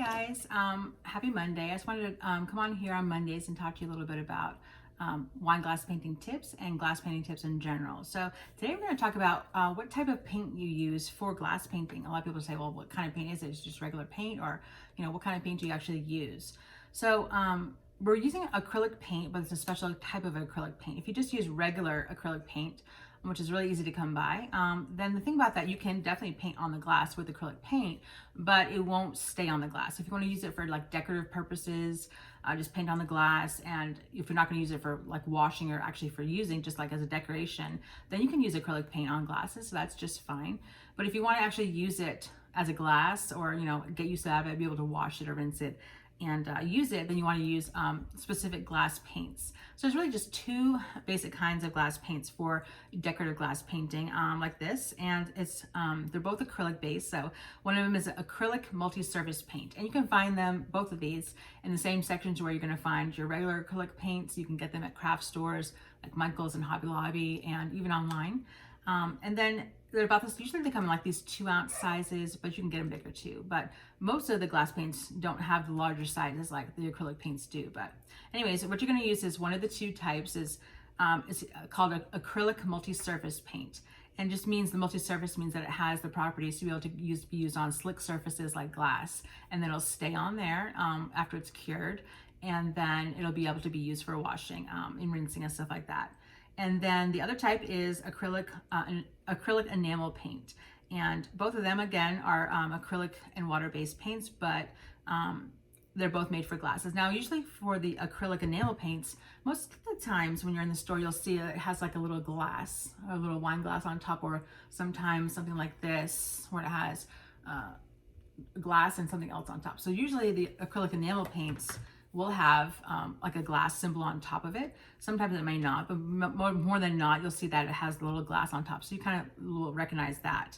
guys, happy Monday. I just wanted to come on here on Mondays and talk to you a little bit about wine glass painting tips and glass painting tips in general. So today we're going to talk about what type of paint you use for glass painting. A lot of people say, well, what kind of paint is it? It's just regular paint, or what kind of paint do you actually use? So we're using acrylic paint, but it's a special type of acrylic paint. If you just use regular acrylic paint, which is really easy to come by, then the thing about that, you can definitely paint on the glass with acrylic paint, but it won't stay on the glass. If you want to use it for like decorative purposes, just paint on the glass. And if you're not going to use it for like washing or actually for using just like as a decoration, then you can use acrylic paint on glasses, so that's just fine. But if you want to actually use it as a glass, or get used to that, be able to wash it or rinse it and use it, then you want to use specific glass paints. So there's really just two basic kinds of glass paints for decorative glass painting, like this, and it's they're both acrylic based. So one of them is acrylic multi-surface paint, and you can find them, both of these, in the same sections where you're going to find your regular acrylic paints. You can get them at craft stores like Michael's and Hobby Lobby, and even online. And then they're about this, usually they come in like these 2-ounce sizes, but you can get them bigger too. But most of the glass paints don't have the larger sizes like the acrylic paints do. But anyways, what you're going to use is one of the two types is it's called acrylic multi-surface paint. And just means the multi-surface means that it has the properties to be able to be used on slick surfaces like glass, and then it'll stay on there after it's cured, and then it'll be able to be used for washing and rinsing and stuff like that. And then the other type is acrylic enamel paint. And both of them, again, are acrylic and water-based paints, but they're both made for glasses. Now, usually for the acrylic enamel paints, most of the times when you're in the store, you'll see it has like a little glass, a little wine glass on top, or sometimes something like this, where it has glass and something else on top. So usually the acrylic enamel paints will have like a glass symbol on top of it. Sometimes it may not, but more than not, you'll see that it has the little glass on top. So you kind of will recognize that.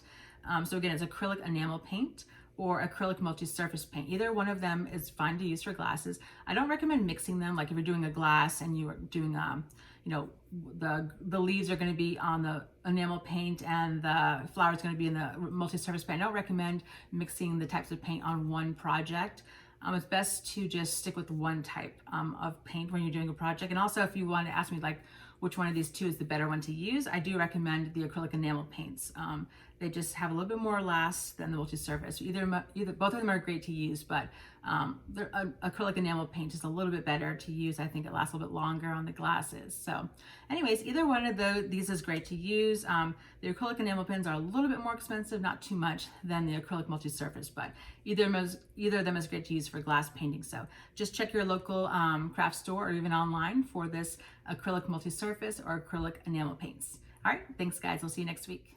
So again, it's acrylic enamel paint or acrylic multi-surface paint. Either one of them is fine to use for glasses. I don't recommend mixing them. Like if you're doing a glass and you're doing, the leaves are going to be on the enamel paint and the flower is going to be in the multi-surface paint. I don't recommend mixing the types of paint on one project. It's best to just stick with one type of paint when you're doing a project. And also, if you want to ask me like which one of these two is the better one to use, I do recommend the acrylic enamel paints. They just have a little bit more last than the multi-surface. Either both of them are great to use, but acrylic enamel paint is a little bit better to use. I think it lasts a little bit longer on the glasses. So anyways, either one of these is great to use. The acrylic enamel pens are a little bit more expensive, not too much, than the acrylic multi-surface, but either of them is great to use for glass painting. So just check your local craft store or even online for this acrylic multi-surface or acrylic enamel paints. All right, thanks guys, we'll see you next week.